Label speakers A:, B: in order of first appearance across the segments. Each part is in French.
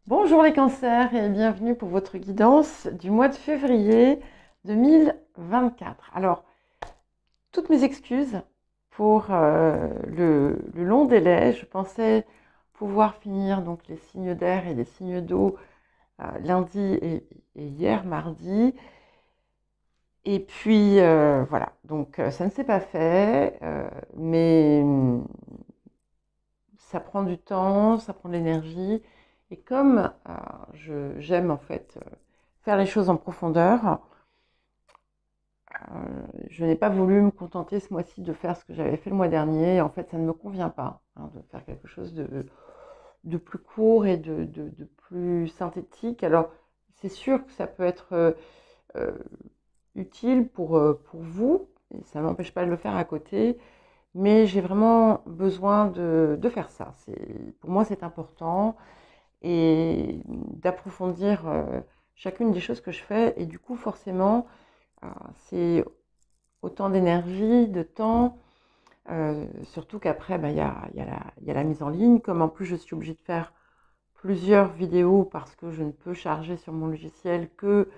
A: Bonjour les cancers et bienvenue pour votre guidance du mois de février 2024. Alors, toutes mes excuses pour le long délai. Je pensais pouvoir finir donc les signes d'air et les signes d'eau lundi et hier mardi. Et puis voilà, donc ça ne s'est pas fait, mais ça prend du temps, ça prend de l'énergie. Et comme j'aime en fait faire les choses en profondeur, je n'ai pas voulu me contenter ce mois-ci de faire ce que j'avais fait le mois dernier. En fait, ça ne me convient pas de faire quelque chose de plus court et de plus synthétique. Alors, c'est sûr que ça peut être euh, utile pour vous, et ça ne m'empêche pas de le faire à côté, mais j'ai vraiment besoin de faire ça. Pour moi, c'est important et d'approfondir chacune des choses que je fais. Et du coup, forcément, c'est autant d'énergie, de temps, surtout qu'après, bah, y a la mise en ligne. Comme en plus, je suis obligée de faire plusieurs vidéos parce que je ne peux charger sur mon logiciel que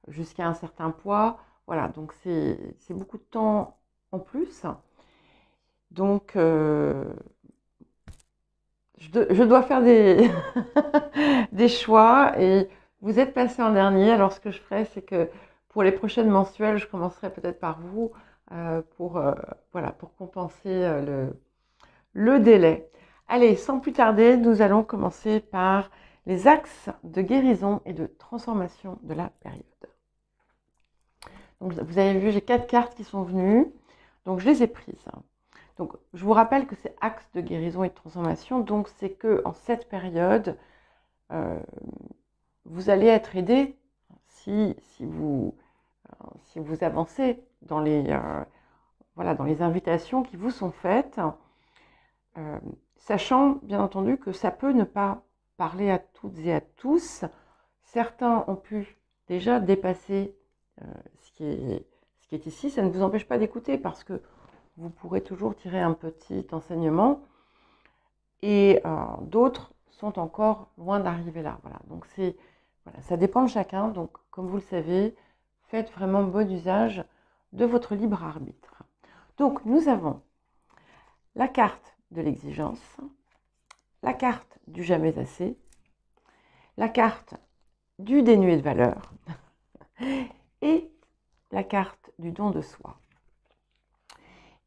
A: jusqu'à un certain poids. Voilà, donc c'est beaucoup de temps en plus. Donc, je dois faire des choix et vous êtes passé en dernier. Alors, ce que je ferai, c'est que pour les prochaines mensuelles, je commencerai peut-être par vous voilà, pour compenser le délai. Allez, sans plus tarder, nous allons commencer par les axes de guérison et de transformation de la période. Donc, vous avez vu, j'ai 4 cartes qui sont venues, donc je les ai prises. Donc, je vous rappelle que c'est axes de guérison et de transformation, donc c'est que en cette période, euh, vous allez être aidé si vous avancez dans voilà, dans les invitations qui vous sont faites, sachant bien entendu que ça peut ne pas parler à toutes et à tous. Certains ont pu déjà dépasser euh, ce qui est ici. Ça ne vous empêche pas d'écouter parce que vous pourrez toujours tirer un petit enseignement et d'autres sont encore loin d'arriver là. Voilà. Donc voilà, ça dépend de chacun. Donc comme vous le savez, faites vraiment bon usage de votre libre arbitre. Donc nous avons la carte de l'exigence, la carte du jamais assez, la carte du dénué de valeur et la carte du don de soi.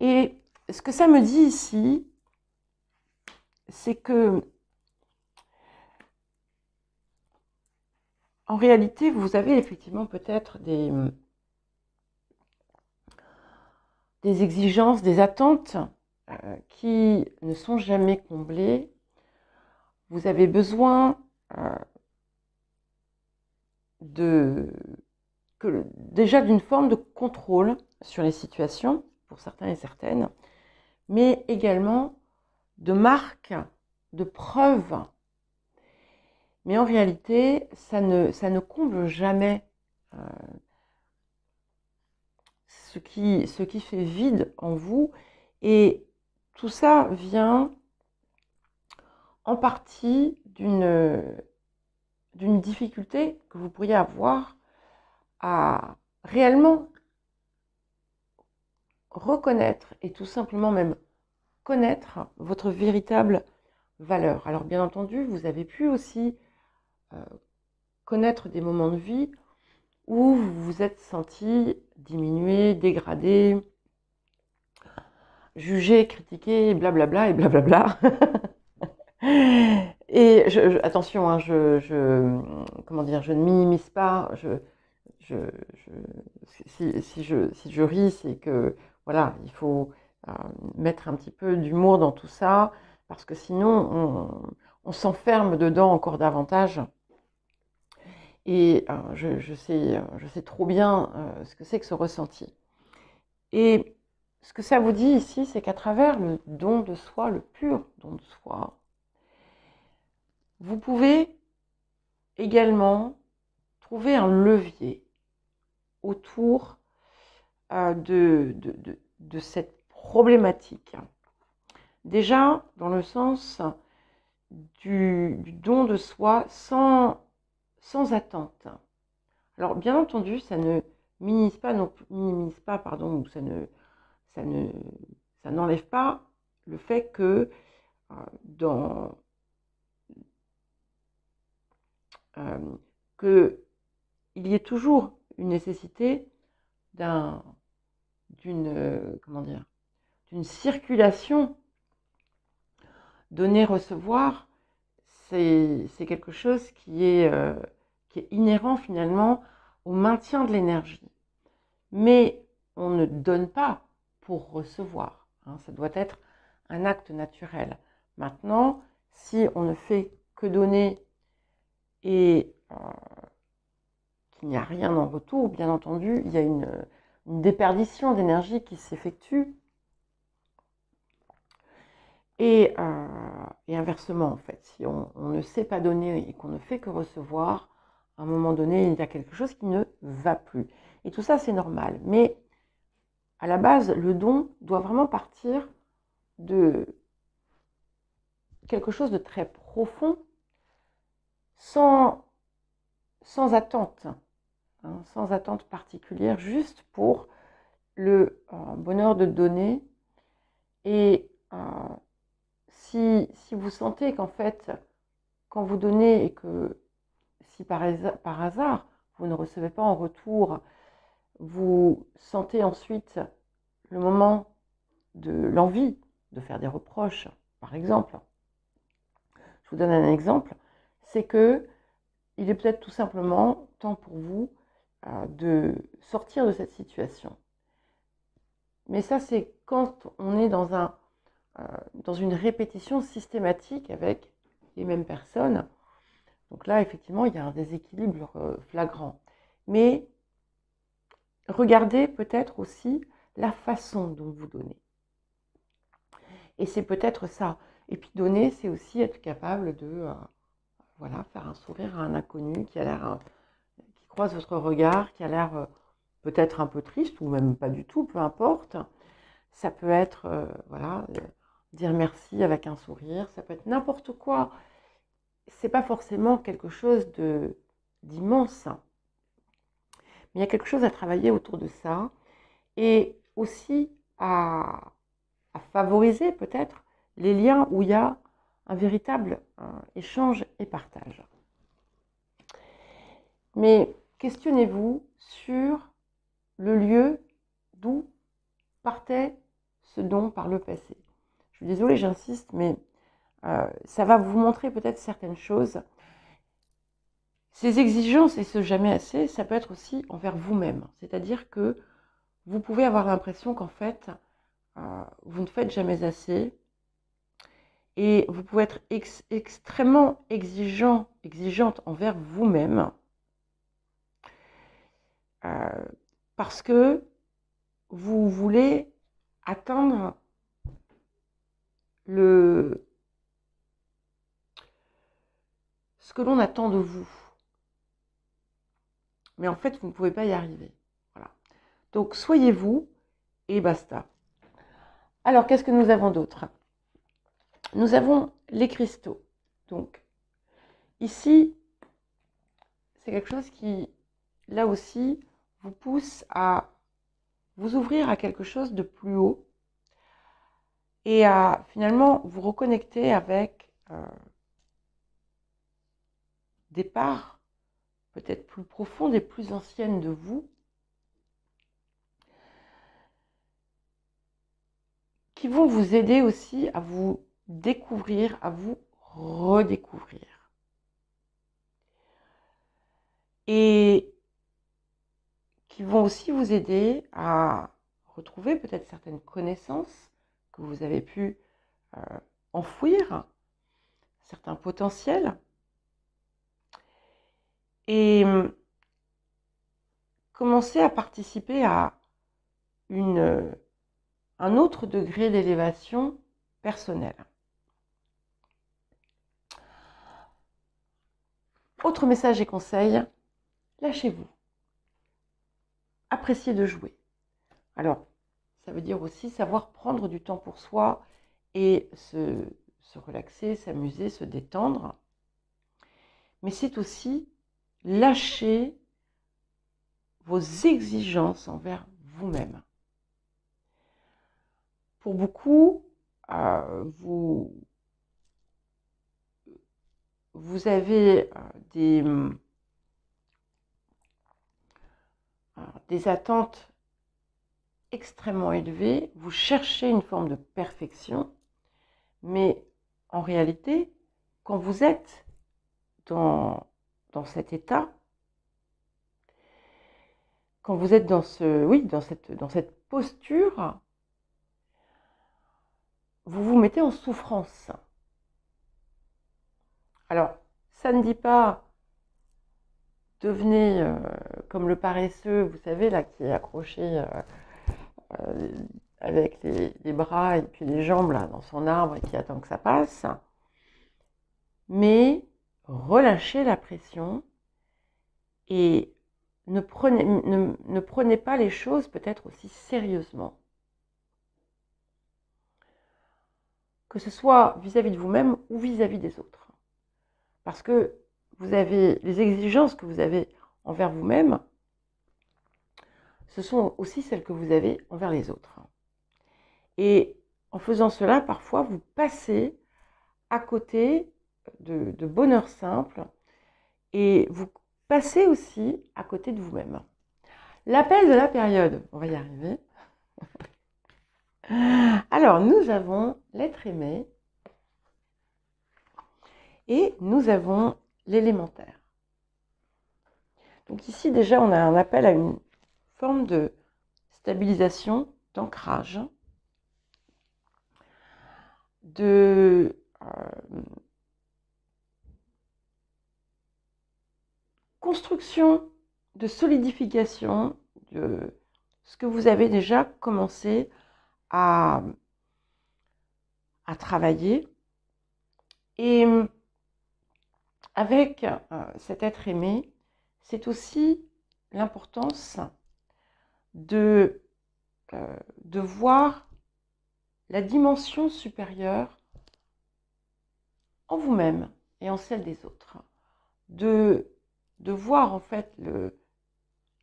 A: Et ce que ça me dit ici, c'est que en réalité, vous avez effectivement peut-être des exigences, des attentes qui ne sont jamais comblées. Vous avez besoin déjà d'une forme de contrôle sur les situations, pour certains et certaines, mais également de marques, de preuves. Mais en réalité, ça ne comble jamais ce qui fait vide en vous. Et tout ça vient en partie d'une difficulté que vous pourriez avoir à réellement reconnaître et tout simplement même connaître votre véritable valeur. Alors bien entendu, vous avez pu aussi connaître des moments de vie où vous vous êtes senti diminué, dégradé, jugé, critiqué, blablabla et blablabla. Et attention, hein, comment dire, je ne minimise pas. Je, si je ris, c'est que voilà, il faut mettre un petit peu d'humour dans tout ça, parce que sinon on s'enferme dedans encore davantage. Et je sais trop bien ce que c'est que ce ressenti. Et ce que ça vous dit ici, c'est qu'à travers le don de soi, le pur don de soi, vous pouvez également trouver un levier autour de cette problématique. Déjà, dans le sens du don de soi sans attente. Alors, bien entendu, ça ne minimise pas, pardon, ou ça ne, ça n'enlève pas le fait que dans qu'il y ait toujours une nécessité comment dire, d'une circulation. Donner-recevoir, c'est quelque chose qui est inhérent finalement au maintien de l'énergie. Mais on ne donne pas pour recevoir, hein, ça doit être un acte naturel. Maintenant, si on ne fait que donner et qu'il n'y a rien en retour, bien entendu, il y a une déperdition d'énergie qui s'effectue. Et inversement, en fait, si on ne sait pas donner et qu'on ne fait que recevoir, à un moment donné, il y a quelque chose qui ne va plus. Et tout ça, c'est normal. Mais à la base, le don doit vraiment partir de quelque chose de très profond, sans attente, hein, sans attente particulière, juste pour le bonheur de donner. Et si vous sentez qu'en fait, quand vous donnez et que si par hasard, vous ne recevez pas en retour, vous sentez ensuite le moment de l'envie de faire des reproches, par exemple. Je vous donne un exemple, c'est que il est peut-être tout simplement temps pour vous de sortir de cette situation. Mais ça, c'est quand on est dans une répétition systématique avec les mêmes personnes. Donc là, effectivement, il y a un déséquilibre flagrant. Mais regardez peut-être aussi la façon dont vous donnez. Et c'est peut-être ça. Et puis donner, c'est aussi être capable de faire un sourire à un inconnu qui croise votre regard, qui a l'air peut-être un peu triste ou même pas du tout, peu importe. Ça peut être dire merci avec un sourire, ça peut être n'importe quoi. C'est pas forcément quelque chose d'immense. Mais il y a quelque chose à travailler autour de ça et aussi à favoriser peut-être les liens où il y a un véritable échange et partage. Mais questionnez-vous sur le lieu d'où partait ce don par le passé. Je suis désolée, j'insiste, mais ça va vous montrer peut-être certaines choses. Ces exigences et ce jamais assez, ça peut être aussi envers vous-même. C'est-à-dire que vous pouvez avoir l'impression qu'en fait, vous ne faites jamais assez. Et vous pouvez être extrêmement exigeante envers vous-même. Parce que vous voulez atteindre ce que l'on attend de vous. Mais en fait, vous ne pouvez pas y arriver. Voilà. Donc, soyez vous et basta. Alors, qu'est-ce que nous avons d'autre? Nous avons les cristaux. Donc, ici, c'est quelque chose qui, là aussi, vous pousse à vous ouvrir à quelque chose de plus haut et à finalement vous reconnecter avec des parts peut-être plus profondes et plus anciennes de vous qui vont vous aider aussi à vous découvrir, à vous redécouvrir. Et qui vont aussi vous aider à retrouver peut-être certaines connaissances que vous avez pu enfouir, certains potentiels. Et commencer à participer à un autre degré d'élévation personnelle. Autre message et conseil, lâchez-vous. Appréciez de jouer. Alors, ça veut dire aussi savoir prendre du temps pour soi et se se relaxer, s'amuser, se détendre. Mais c'est aussi lâcher vos exigences envers vous-même. Pour beaucoup, vous avez des attentes extrêmement élevées, vous cherchez une forme de perfection, mais en réalité, quand vous êtes dans cet état, quand vous êtes dans cette posture, vous vous mettez en souffrance. Alors, ça ne dit pas devenez comme le paresseux, vous savez, là, qui est accroché avec les bras et puis les jambes là, dans son arbre et qui attend que ça passe. Mais relâchez la pression et ne prenez pas les choses peut-être aussi sérieusement. Que ce soit vis-à-vis de vous-même ou vis-à-vis des autres. Parce que vous avez les exigences que vous avez envers vous-même, ce sont aussi celles que vous avez envers les autres. Et en faisant cela, parfois, vous passez à côté de bonheur simple et vous passez aussi à côté de vous-même. L'appel de la période, on va y arriver. Alors, nous avons l'être aimé et nous avons l'élémentaire. Donc ici, déjà, on a un appel à une forme de stabilisation, d'ancrage, de construction, de solidification de ce que vous avez déjà commencé à travailler. Et avec cet être aimé, c'est aussi l'importance de voir la dimension supérieure en vous-même et en celle des autres. De voir en fait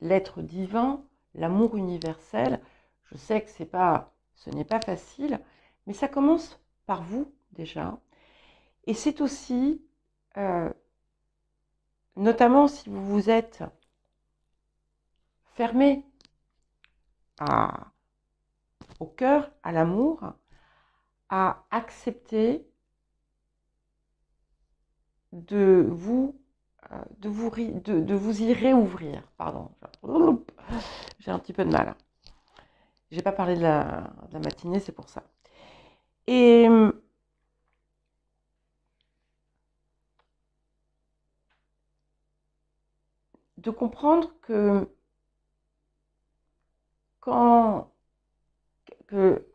A: l'être divin, l'amour universel. Je sais que ce n'est pas facile, mais ça commence par vous déjà. Et c'est aussi, notamment si vous vous êtes fermé au cœur, à l'amour, à accepter de vous y réouvrir. Pardon, j'ai un petit peu de mal. J'ai pas parlé de la matinée, c'est pour ça. Et de comprendre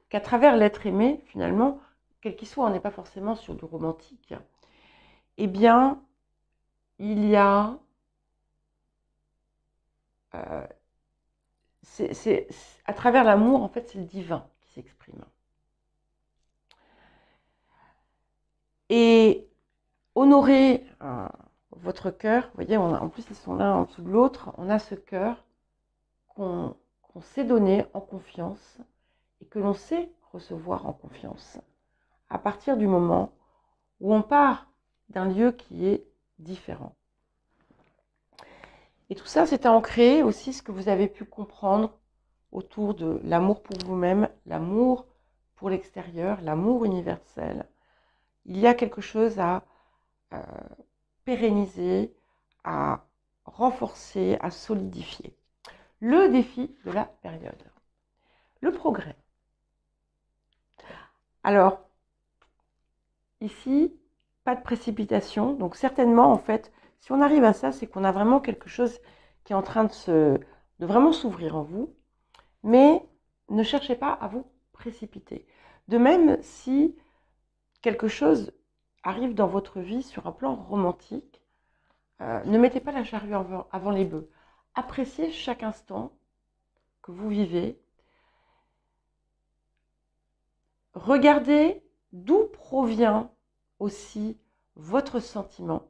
A: qu'à travers l'être aimé, finalement, quel qu'il soit, on n'est pas forcément sur du romantique, eh bien, il y a... à travers l'amour, en fait, c'est le divin qui s'exprime. Et honorer votre cœur, vous voyez, en plus, ils sont l'un en dessous de l'autre, on a ce cœur qu'on s'est donné en confiance et que l'on sait recevoir en confiance à partir du moment où on part d'un lieu qui est différent. Et tout ça, c'est à ancrer aussi ce que vous avez pu comprendre autour de l'amour pour vous-même, l'amour pour l'extérieur, l'amour universel. Il y a quelque chose à pérenniser, à renforcer, à solidifier. Le défi de la période. Le progrès. Alors, ici, pas de précipitation. Donc certainement, en fait, si on arrive à ça, c'est qu'on a vraiment quelque chose qui est en train de vraiment s'ouvrir en vous. Mais ne cherchez pas à vous précipiter. De même, si quelque chose arrive dans votre vie sur un plan romantique, ne mettez pas la charrue avant les bœufs. Appréciez chaque instant que vous vivez. Regardez d'où provient aussi votre sentiment.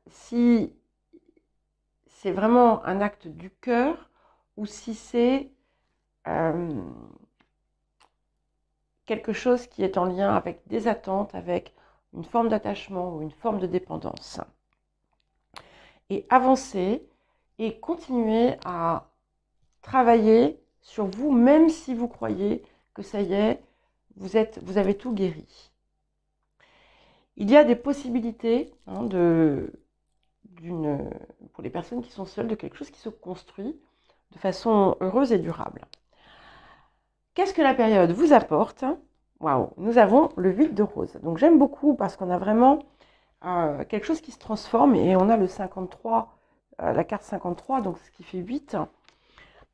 A: Si c'est vraiment un acte du cœur ou si c'est quelque chose qui est en lien avec des attentes, avec une forme d'attachement ou une forme de dépendance. Et avancer et continuer à travailler sur vous, même si vous croyez que ça y est, vous avez tout guéri. Il y a des possibilités pour les personnes qui sont seules, de quelque chose qui se construit de façon heureuse et durable. Qu'est-ce que la période vous apporte? Waouh, nous avons le 8 de rose. Donc j'aime beaucoup parce qu'on a vraiment quelque chose qui se transforme et on a le 53, la carte 53, donc ce qui fait 8.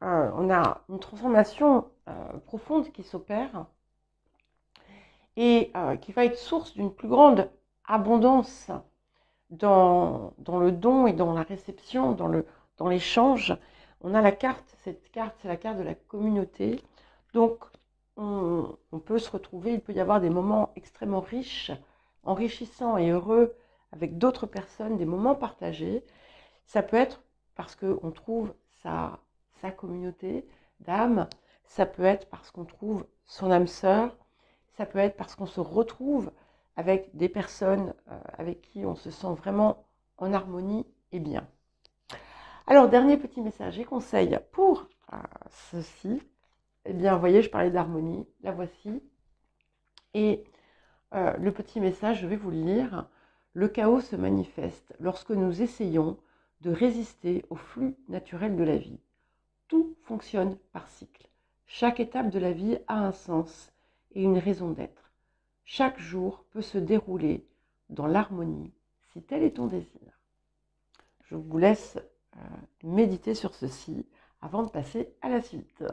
A: On a une transformation profonde qui s'opère et qui va être source d'une plus grande abondance dans le don et dans la réception, dans l'échange. On a la carte, cette carte, c'est la carte de la communauté. Donc, on peut se retrouver, il peut y avoir des moments extrêmement riches, enrichissants et heureux avec d'autres personnes, des moments partagés. Ça peut être parce qu'on trouve sa communauté d'âme, ça peut être parce qu'on trouve son âme sœur, ça peut être parce qu'on se retrouve avec des personnes avec qui on se sent vraiment en harmonie et bien. Alors, dernier petit message et conseil pour ceci. Eh bien, vous voyez, je parlais d'harmonie, la voici. Et le petit message, je vais vous le lire. Le chaos se manifeste lorsque nous essayons de résister au flux naturel de la vie. Tout fonctionne par cycle. Chaque étape de la vie a un sens et une raison d'être. Chaque jour peut se dérouler dans l'harmonie, si tel est ton désir. Je vous laisse méditer sur ceci avant de passer à la suite.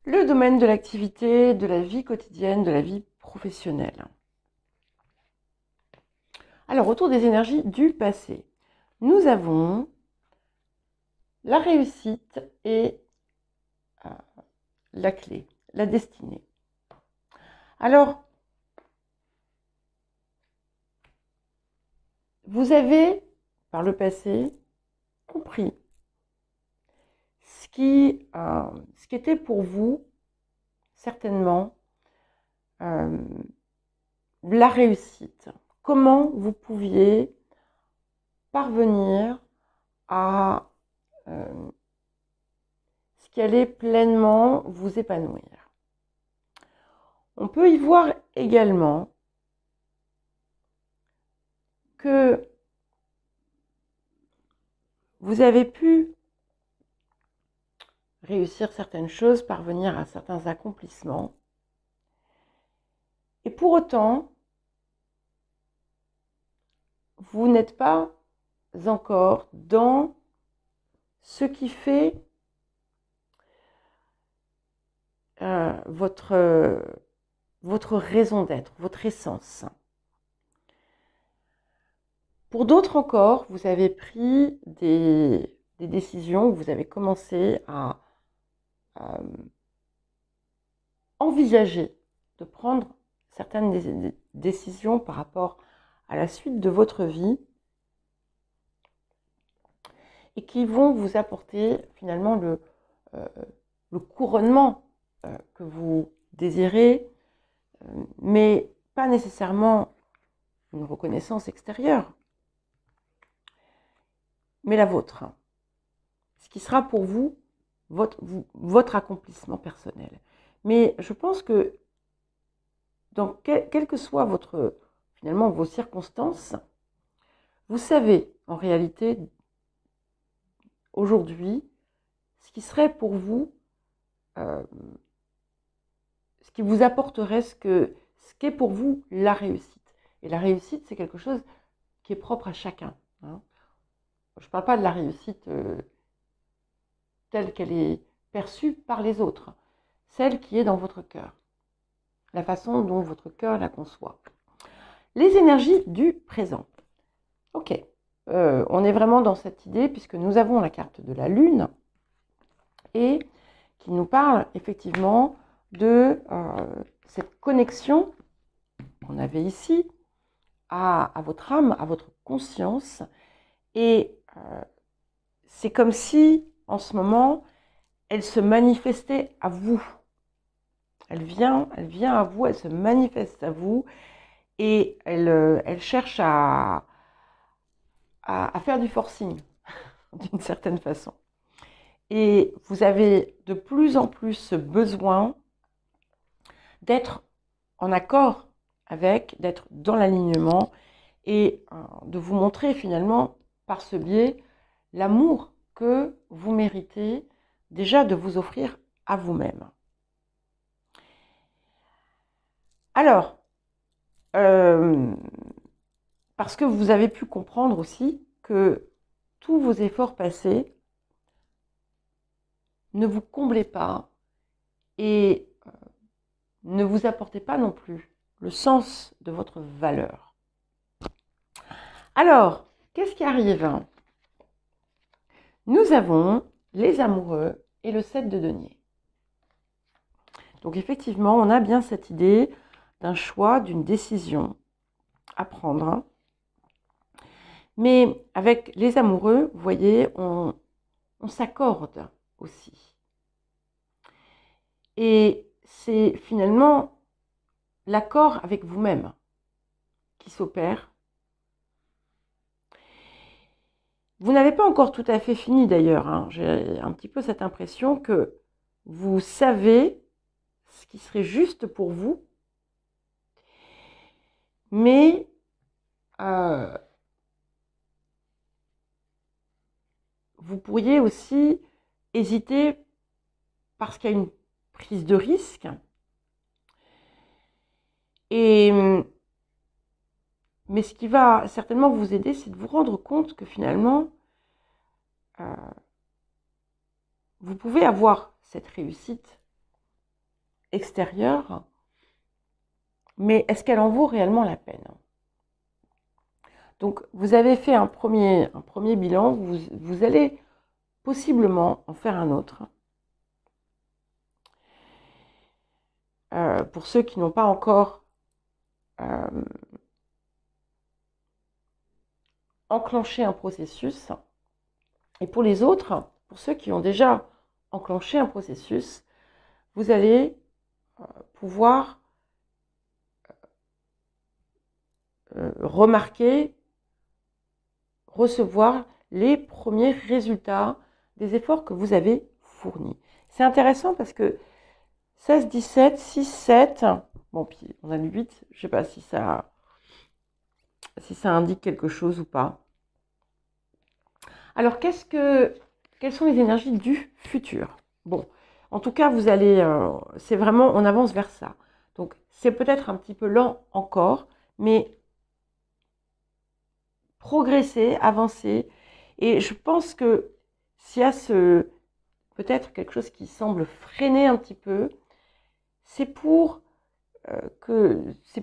A: Le domaine de l'activité, de la vie quotidienne, de la vie professionnelle. Alors, autour des énergies du passé, nous avons la réussite et la clé, la destinée. Alors, vous avez, par le passé, compris ce qui était pour vous, certainement, la réussite. Comment vous pouviez parvenir à ce qui allait pleinement vous épanouir. On peut y voir également que vous avez pu réussir certaines choses, parvenir à certains accomplissements. Et pour autant, vous n'êtes pas encore dans ce qui fait votre raison d'être, votre essence. Pour d'autres encore, vous avez pris des décisions, vous avez commencé à envisager de prendre certaines décisions par rapport à la suite de votre vie et qui vont vous apporter finalement le couronnement que vous désirez, mais pas nécessairement une reconnaissance extérieure, mais la vôtre. Ce qui sera pour vous votre accomplissement personnel. Mais je pense que dans quelles que soient finalement vos circonstances, vous savez en réalité aujourd'hui ce qui serait pour vous, ce qui vous apporterait ce qu'est pour vous la réussite. Et la réussite, c'est quelque chose qui est propre à chacun. Hein. Je ne parle pas de la réussite telle qu'elle est perçue par les autres, celle qui est dans votre cœur, la façon dont votre cœur la conçoit. Les énergies du présent. Ok, on est vraiment dans cette idée puisque nous avons la carte de la Lune et qui nous parle effectivement de cette connexion qu'on avait ici à votre âme, à votre conscience. Et c'est comme si, en ce moment, elle se manifestait à vous. Elle vient à vous, elle se manifeste à vous et elle cherche à faire du forcing, d'une certaine façon. Et vous avez de plus en plus ce besoin d'être en accord avec, d'être dans l'alignement et de vous montrer finalement par ce biais l'amour que vous méritez déjà de vous offrir à vous-même. Alors, parce que vous avez pu comprendre aussi que tous vos efforts passés ne vous comblaient pas et ne vous apportaient pas non plus le sens de votre valeur. Alors, qu'est-ce qui arrive? Nous avons les amoureux et le 7 de denier. Donc effectivement, on a bien cette idée d'un choix, d'une décision à prendre. Mais avec les amoureux, vous voyez, on s'accorde aussi. Et c'est finalement l'accord avec vous-même qui s'opère. Vous n'avez pas encore tout à fait fini d'ailleurs, hein. J'ai un petit peu cette impression que vous savez ce qui serait juste pour vous, mais vous pourriez aussi hésiter parce qu'il y a une prise de risque. Mais ce qui va certainement vous aider, c'est de vous rendre compte que finalement, vous pouvez avoir cette réussite extérieure, mais est-ce qu'elle en vaut réellement la peine? Donc, vous avez fait un premier bilan, vous allez possiblement en faire un autre. Pour ceux qui n'ont pas encore enclenché un processus, et pour les autres, pour ceux qui ont déjà enclenché un processus, vous allez pouvoir remarquer, recevoir les premiers résultats des efforts que vous avez fournis. C'est intéressant parce que 16, 17, 6, 7, bon, puis on a le 8, je ne sais pas si ça indique quelque chose ou pas. Alors, quelles sont les énergies du futur? Bon, en tout cas, vous allez, c'est vraiment, on avance vers ça. Donc, c'est peut-être un petit peu lent encore, mais progresser, avancer. Et je pense que s'il y a peut-être quelque chose qui semble freiner un petit peu, c'est pour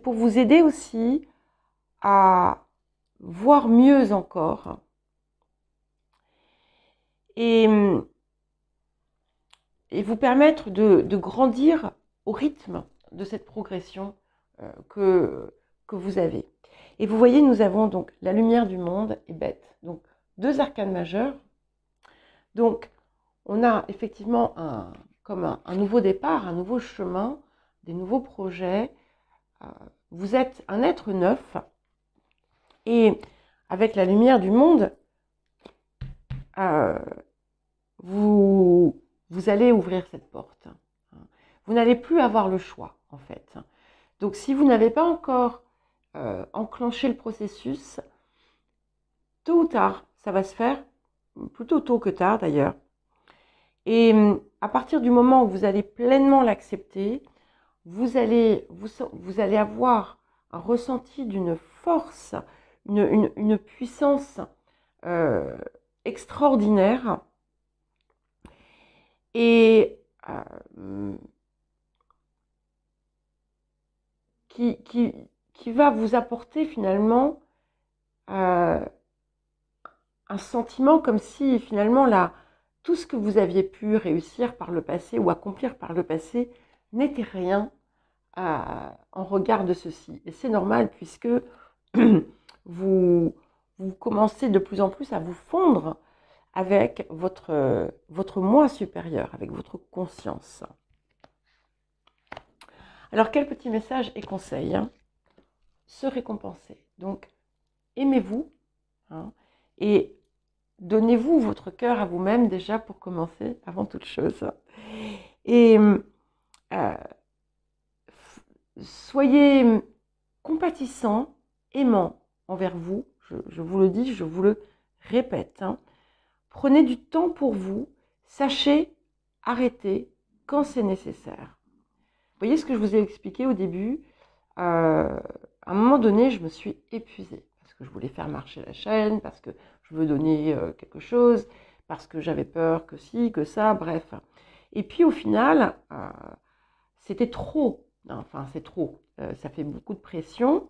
A: vous aider aussi à voir mieux encore. Et vous permettre de grandir au rythme de cette progression que vous avez. Et vous voyez, nous avons donc la lumière du monde et Bête. Donc, deux arcanes majeurs. Donc, on a effectivement comme un nouveau départ, un nouveau chemin, des nouveaux projets. Vous êtes un être neuf. Et avec la lumière du monde, vous allez ouvrir cette porte. Vous n'allez plus avoir le choix, en fait. Donc, si vous n'avez pas encore enclenché le processus, tôt ou tard, ça va se faire, plutôt tôt que tard d'ailleurs. Et à partir du moment où vous allez pleinement l'accepter, vous allez avoir un ressenti d'une force, une puissance extraordinaire et qui va vous apporter finalement un sentiment comme si finalement tout ce que vous aviez pu réussir par le passé ou accomplir par le passé n'était rien en regard de ceci. Et c'est normal puisque vous, vous commencez de plus en plus à vous fondre avec votre moi supérieur, avec votre conscience. Alors, quel petit message et conseil, hein? Se récompenser. Donc, aimez-vous, hein, et donnez-vous votre cœur à vous-même déjà pour commencer, avant toute chose. Et soyez compatissant, aimant envers vous. Je vous le dis, je vous le répète, hein. Prenez du temps pour vous. Sachez arrêter quand c'est nécessaire. Vous voyez ce que je vous ai expliqué au début, à un moment donné, je me suis épuisée parce que je voulais faire marcher la chaîne, parce que je veux donner quelque chose, parce que j'avais peur que ci, que ça, bref. Et puis au final, c'était trop. Enfin, c'est trop. Ça fait beaucoup de pression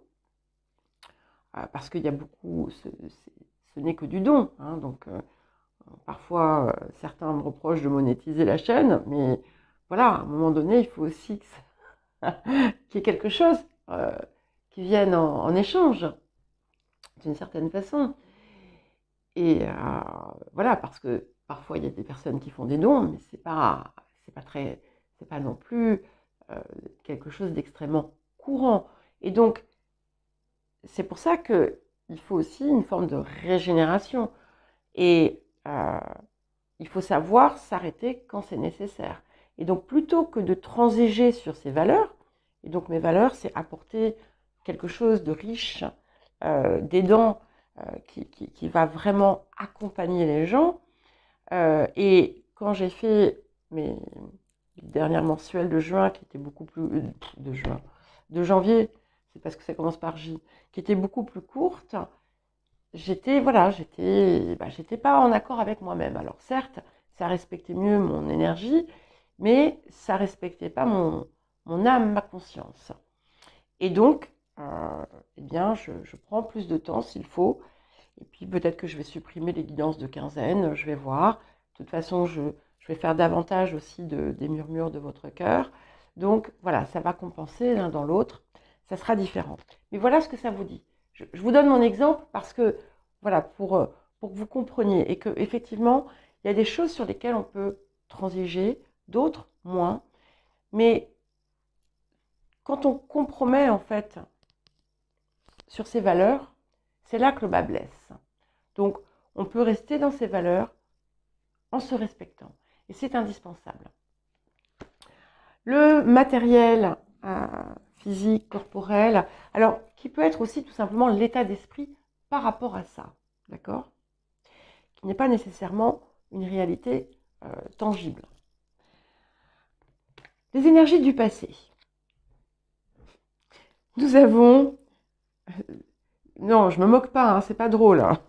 A: parce qu'il y a beaucoup. Ce n'est que du don. Hein, donc, parfois, certains me reprochent de monétiser la chaîne, mais voilà, à un moment donné, il faut aussi qu'il y ait quelque chose qui vienne en échange, d'une certaine façon. Et voilà, parce que parfois, il y a des personnes qui font des dons, mais c'est pas non plus quelque chose d'extrêmement courant. Et donc, c'est pour ça qu'il faut aussi une forme de régénération. Et il faut savoir s'arrêter quand c'est nécessaire. Et donc, plutôt que de transiger sur ses valeurs, et donc mes valeurs, c'est apporter quelque chose de riche, d'aidant, qui va vraiment accompagner les gens. Et quand j'ai fait mes dernières mensuelles de juin, qui étaient beaucoup plus... de janvier, c'est parce que ça commence par J, qui étaient beaucoup plus courtes, j'étais pas en accord avec moi-même. Alors certes, ça respectait mieux mon énergie, mais ça respectait pas mon âme, ma conscience. Et donc, eh bien, je prends plus de temps s'il faut. Et puis peut-être que je vais supprimer les guidances de quinzaine, je vais voir. De toute façon, je vais faire davantage aussi des murmures de votre cœur. Donc voilà, ça va compenser l'un dans l'autre. Ça sera différent. Mais voilà ce que ça vous dit. Je vous donne mon exemple parce que, voilà, pour que vous compreniez et qu'effectivement, il y a des choses sur lesquelles on peut transiger, d'autres moins. Mais quand on compromet, en fait, sur ses valeurs, c'est là que le bas blesse. Donc, on peut rester dans ses valeurs en se respectant. Et c'est indispensable. Le matériel physique, corporel, alors qui peut être aussi tout simplement l'état d'esprit par rapport à ça, d'accord? Qui n'est pas nécessairement une réalité tangible. Les énergies du passé. Nous avons... non, je me moque pas, hein, c'est pas drôle. Hein.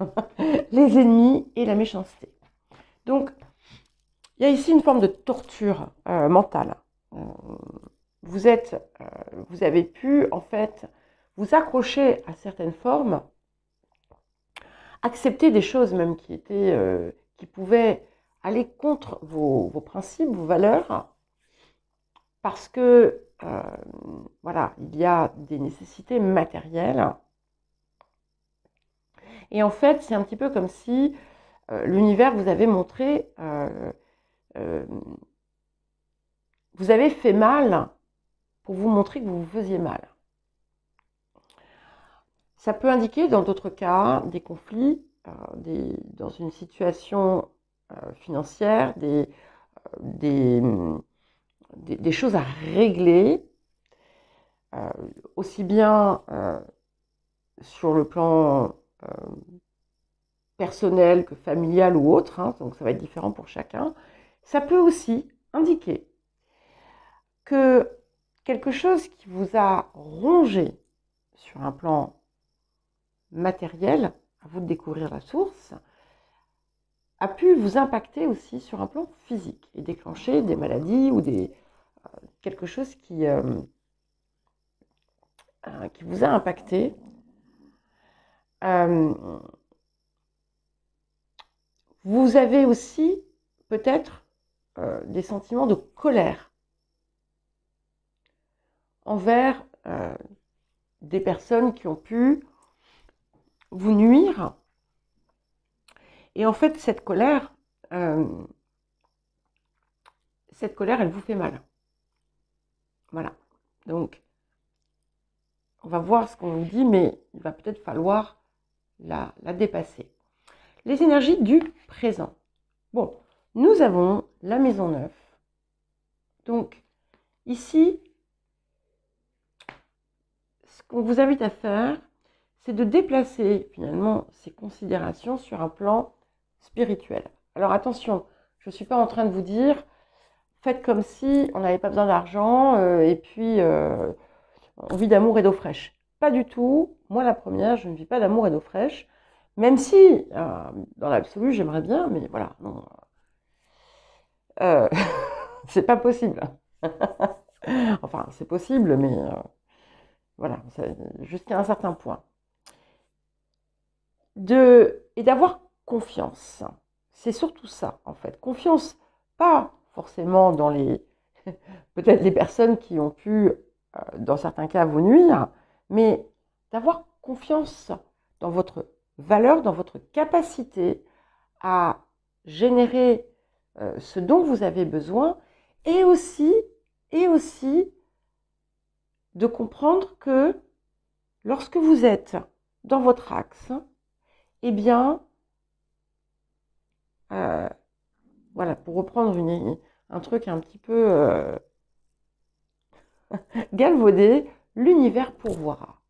A: Les ennemis et la méchanceté. Donc, il y a ici une forme de torture mentale. Vous avez pu, en fait, vous accrocher à certaines formes, accepter des choses même qui pouvaient aller contre vos principes, vos valeurs, parce que, voilà, il y a des nécessités matérielles. Et en fait, c'est un petit peu comme si l'univers vous avait montré, vous avez fait mal pour vous montrer que vous vous faisiez mal. Ça peut indiquer, dans d'autres cas, des conflits, dans une situation financière, des choses à régler, aussi bien sur le plan personnel que familial ou autre, hein, donc ça va être différent pour chacun. Ça peut aussi indiquer que quelque chose qui vous a rongé sur un plan matériel, à vous de découvrir la source, a pu vous impacter aussi sur un plan physique et déclencher des maladies ou quelque chose qui vous a impacté. Vous avez aussi peut-être des sentiments de colère envers des personnes qui ont pu vous nuire. Et en fait, cette colère, elle vous fait mal. Voilà. Donc, on va voir ce qu'on nous dit, mais il va peut-être falloir la dépasser. Les énergies du présent. Bon, nous avons la maison 9. Donc, ici, ce qu'on vous invite à faire, c'est de déplacer finalement ces considérations sur un plan spirituel. Alors attention, je ne suis pas en train de vous dire, faites comme si on n'avait pas besoin d'argent et puis on vit d'amour et d'eau fraîche. Pas du tout. Moi, la première, je ne vis pas d'amour et d'eau fraîche. Même si, dans l'absolu, j'aimerais bien, mais voilà, non. C'est pas possible. Enfin, c'est possible, mais voilà, jusqu'à un certain point. Et d'avoir confiance. C'est surtout ça, en fait. Confiance, pas forcément dans peut-être les personnes qui ont pu, dans certains cas, vous nuire, mais d'avoir confiance dans votre valeur, dans votre capacité à générer ce dont vous avez besoin, et aussi de comprendre que lorsque vous êtes dans votre axe, eh bien, voilà, pour reprendre un truc un petit peu galvaudé, l'univers pourvoira.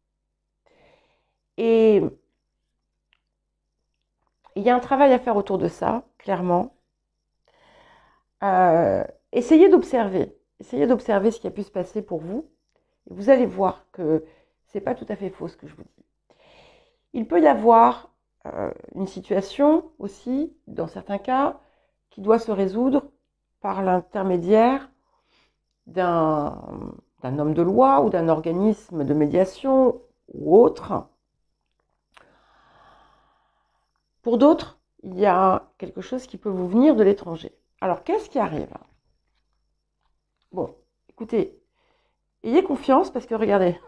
A: Et il y a un travail à faire autour de ça, clairement. Essayez d'observer ce qui a pu se passer pour vous. Et vous allez voir que ce n'est pas tout à fait faux ce que je vous dis. Il peut y avoir une situation aussi, dans certains cas, qui doit se résoudre par l'intermédiaire d'un homme de loi ou d'un organisme de médiation ou autre. Pour d'autres, il y a quelque chose qui peut vous venir de l'étranger. Alors, qu'est-ce qui arrive? Bon, écoutez, ayez confiance parce que regardez,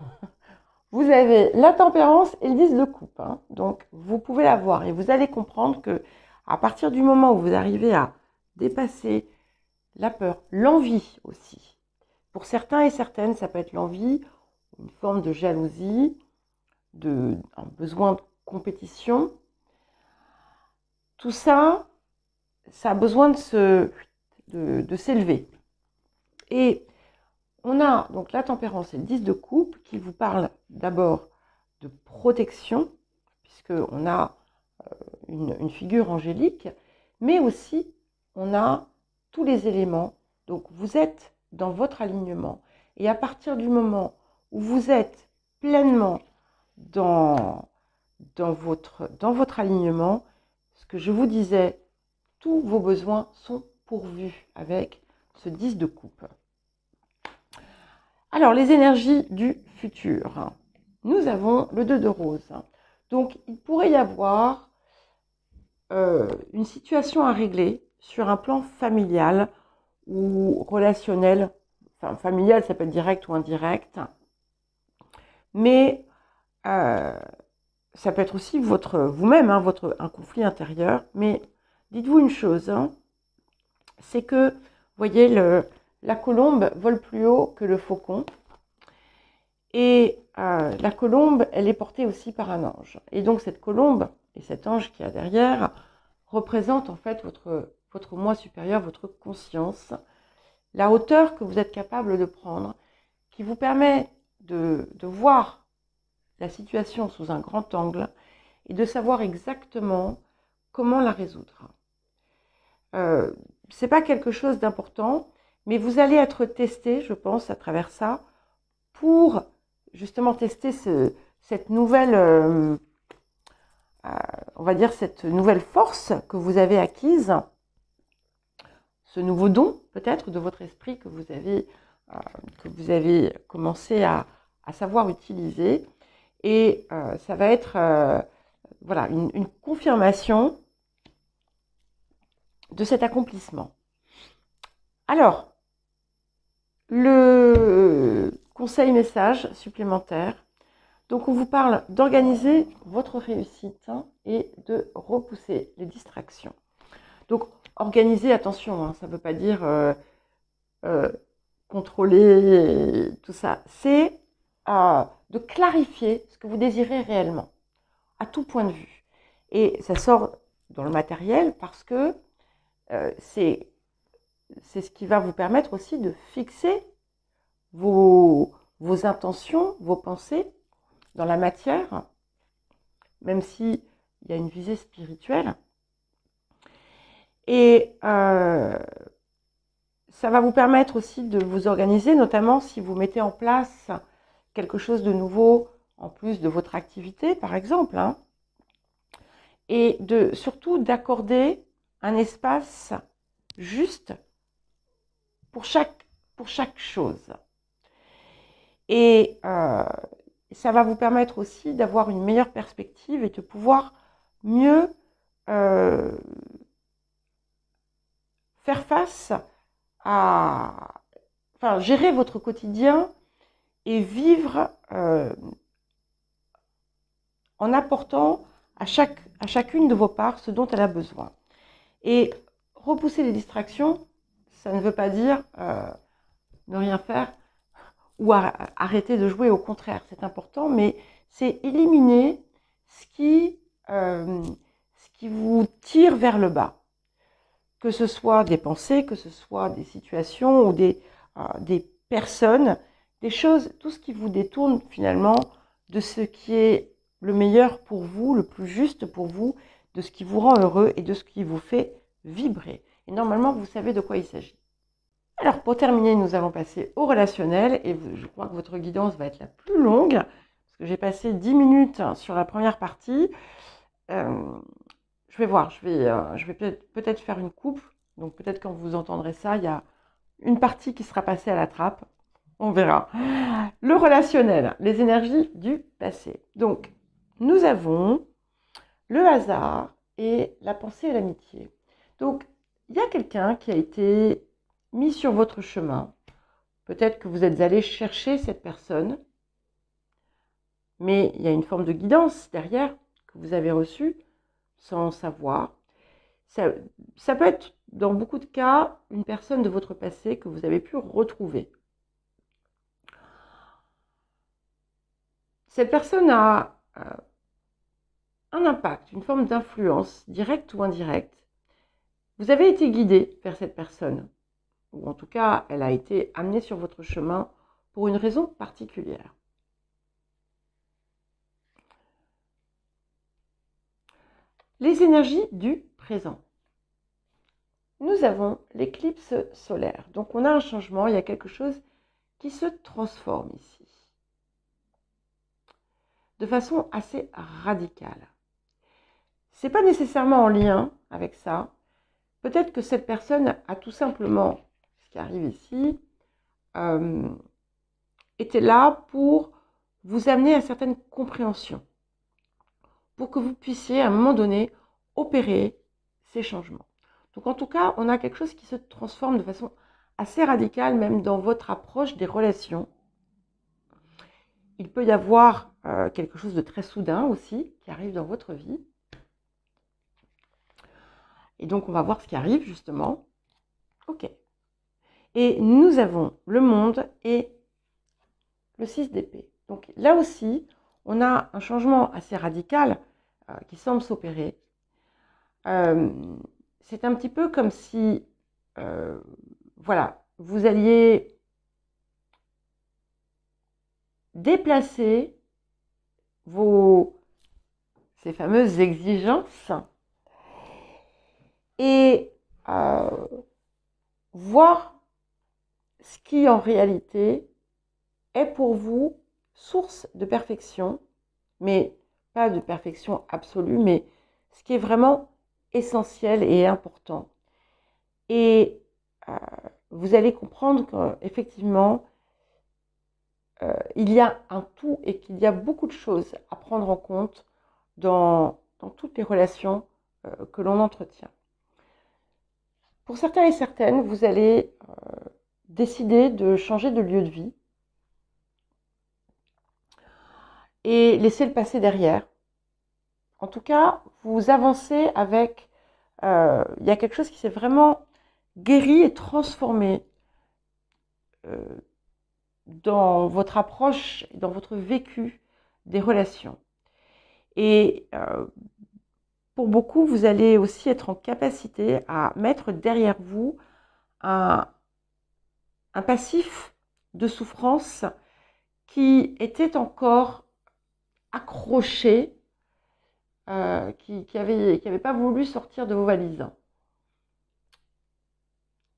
A: vous avez la tempérance et le 10 de coupe. Hein, donc, vous pouvez l'avoir et vous allez comprendre que à partir du moment où vous arrivez à dépasser la peur, l'envie aussi. Pour certains et certaines, ça peut être l'envie, une forme de jalousie, un besoin de compétition. Tout ça, ça a besoin de s'élever. Et on a donc la tempérance et le 10 de coupe qui vous parlent d'abord de protection, puisqu'on a une figure angélique, mais aussi on a tous les éléments. Donc vous êtes dans votre alignement. Et à partir du moment où vous êtes pleinement dans votre alignement, ce que je vous disais, tous vos besoins sont pourvus avec ce 10 de coupe. Alors, les énergies du futur. Nous avons le 2 de rose. Donc, il pourrait y avoir une situation à régler sur un plan familial ou relationnel. Enfin, familial, ça peut être direct ou indirect. Mais ça peut être aussi vous-même, hein, un conflit intérieur. Mais dites-vous une chose, hein, c'est que, vous voyez, la colombe vole plus haut que le faucon. Et la colombe, elle est portée aussi par un ange. Et donc cette colombe et cet ange qui est derrière représentent en fait votre moi supérieur, votre conscience, la hauteur que vous êtes capable de prendre, qui vous permet de voir la situation sous un grand angle et de savoir exactement comment la résoudre. C'est pas quelque chose d'important, mais vous allez être testé, je pense, à travers ça, pour justement tester cette nouvelle, on va dire cette nouvelle force que vous avez acquise, ce nouveau don peut-être de votre esprit que vous avez commencé à savoir utiliser. Et ça va être voilà, une confirmation de cet accomplissement. Alors, conseil message supplémentaire. Donc, on vous parle d'organiser votre réussite et de repousser les distractions. Donc, organiser, attention, hein, ça ne veut pas dire contrôler tout ça. C'est de clarifier ce que vous désirez réellement, à tout point de vue. Et ça sort dans le matériel parce que c'est ce qui va vous permettre aussi de fixer vos intentions, vos pensées dans la matière, même s'il y a une visée spirituelle. Et ça va vous permettre aussi de vous organiser, notamment si vous mettez en place quelque chose de nouveau en plus de votre activité, par exemple, hein, et surtout d'accorder un espace juste pour chaque chose. Et ça va vous permettre aussi d'avoir une meilleure perspective et de pouvoir mieux faire face à... Enfin, gérer votre quotidien et vivre en apportant à chacune de vos parts ce dont elle a besoin. Et repousser les distractions, ça ne veut pas dire ne rien faire ou arrêter de jouer, au contraire, c'est important, mais c'est éliminer ce qui vous tire vers le bas. Que ce soit des pensées, que ce soit des situations ou des personnes, des choses, tout ce qui vous détourne finalement de ce qui est le meilleur pour vous, le plus juste pour vous, de ce qui vous rend heureux et de ce qui vous fait vibrer. Et normalement, vous savez de quoi il s'agit. Alors, pour terminer, nous allons passer au relationnel. Et je crois que votre guidance va être la plus longue, parce que j'ai passé 10 minutes sur la première partie. Je vais voir, je vais peut-être faire une coupe. Donc, peut-être quand vous entendrez ça, il y a une partie qui sera passée à la trappe. On verra. Le relationnel, les énergies du passé. Donc, nous avons le hasard et la pensée et l'amitié. Donc, il y a quelqu'un qui a été mis sur votre chemin. Peut-être que vous êtes allé chercher cette personne, mais il y a une forme de guidance derrière que vous avez reçue sans savoir. Ça peut être, dans beaucoup de cas, une personne de votre passé que vous avez pu retrouver. Cette personne a un impact, une forme d'influence, directe ou indirecte. Vous avez été guidé vers cette personne, ou en tout cas, elle a été amenée sur votre chemin pour une raison particulière. Les énergies du présent. Nous avons l'éclipse solaire. Donc, on a un changement, il y a quelque chose qui se transforme ici, de façon assez radicale. Ce n'est pas nécessairement en lien avec ça. Peut-être que cette personne a tout simplement, ce qui arrive ici, était là pour vous amener à certaines compréhensions, pour que vous puissiez à un moment donné opérer ces changements. Donc en tout cas, on a quelque chose qui se transforme de façon assez radicale, même dans votre approche des relations. Il peut y avoir quelque chose de très soudain aussi qui arrive dans votre vie. Et donc on va voir ce qui arrive justement. Ok. Et nous avons le monde et le 6 d'épée. Donc là aussi, on a un changement assez radical qui semble s'opérer. C'est un petit peu comme si, voilà, vous alliez déplacer ces fameuses exigences et voir ce qui en réalité est pour vous source de perfection, mais pas de perfection absolue, mais ce qui est vraiment essentiel et important. Et vous allez comprendre qu'effectivement, il y a un tout et qu'il y a beaucoup de choses à prendre en compte dans toutes les relations que l'on entretient. Pour certains et certaines, vous allez décider de changer de lieu de vie. et laissez le passé derrière. En tout cas, vous avancez avec... il y a quelque chose qui s'est vraiment guéri et transformé dans votre approche, dans votre vécu des relations. Et pour beaucoup, vous allez aussi être en capacité à mettre derrière vous un passif de souffrance qui était encore accroché, qui avait pas voulu sortir de vos valises.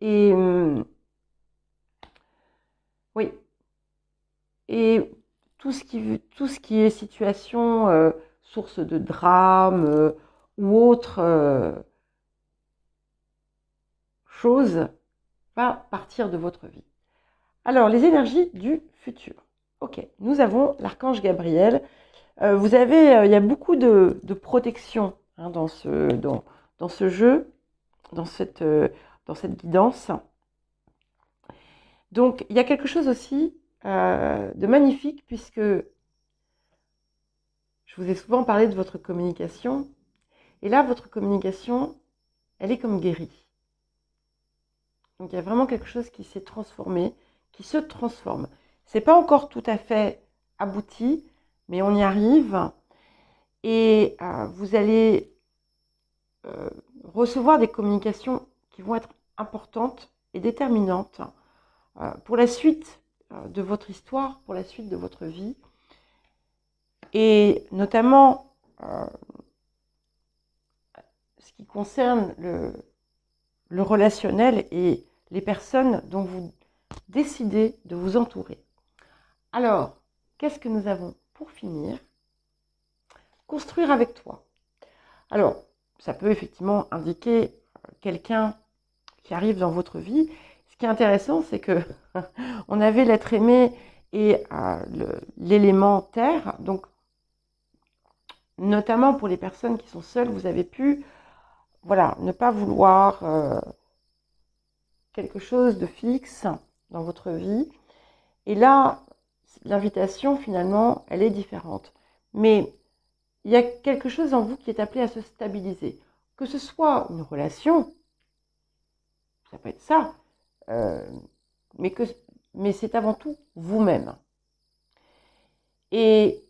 A: Et oui. Et tout ce qui est situation, source de drame ou autre chose va partir de votre vie. Alors, les énergies du futur. Ok, nous avons l'archange Gabriel. Vous avez, il y a beaucoup de protection hein, dans ce jeu, dans cette guidance. Donc, il y a quelque chose aussi de magnifique puisque je vous ai souvent parlé de votre communication. Et là, votre communication, elle est comme guérie. Donc, il y a vraiment quelque chose qui s'est transformé, qui se transforme. Ce n'est pas encore tout à fait abouti, mais on y arrive. Et vous allez recevoir des communications qui vont être importantes et déterminantes pour la suite de votre histoire, pour la suite de votre vie. Et notamment, ce qui concerne le relationnel et les personnes dont vous décidez de vous entourer. Alors, qu'est-ce que nous avons pour finir? Construire avec toi. Alors, ça peut effectivement indiquer quelqu'un qui arrive dans votre vie. Ce qui est intéressant, c'est que on avait l'être aimé et l'élément terre. Donc, notamment pour les personnes qui sont seules, vous avez pu voilà, ne pas vouloir quelque chose de fixe dans votre vie. Et là, l'invitation, finalement, elle est différente. Mais il y a quelque chose en vous qui est appelé à se stabiliser. Que ce soit une relation, ça peut être ça, mais c'est avant tout vous-même. Et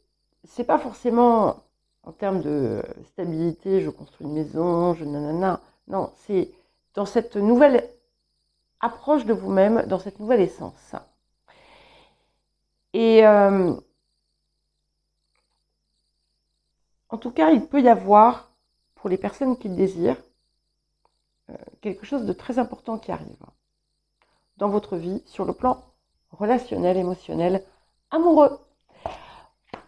A: c'est pas forcément en termes de stabilité, je construis une maison, je nanana. Non, c'est dans cette nouvelle approche de vous-même, dans cette nouvelle essence. Et en tout cas, il peut y avoir, pour les personnes qui le désirent, quelque chose de très important qui arrive dans votre vie sur le plan relationnel, émotionnel, amoureux.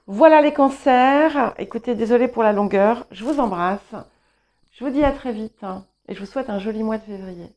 A: Voilà les cancers. Écoutez, désolée pour la longueur. Je vous embrasse. Je vous dis à très vite et je vous souhaite un joli mois de février.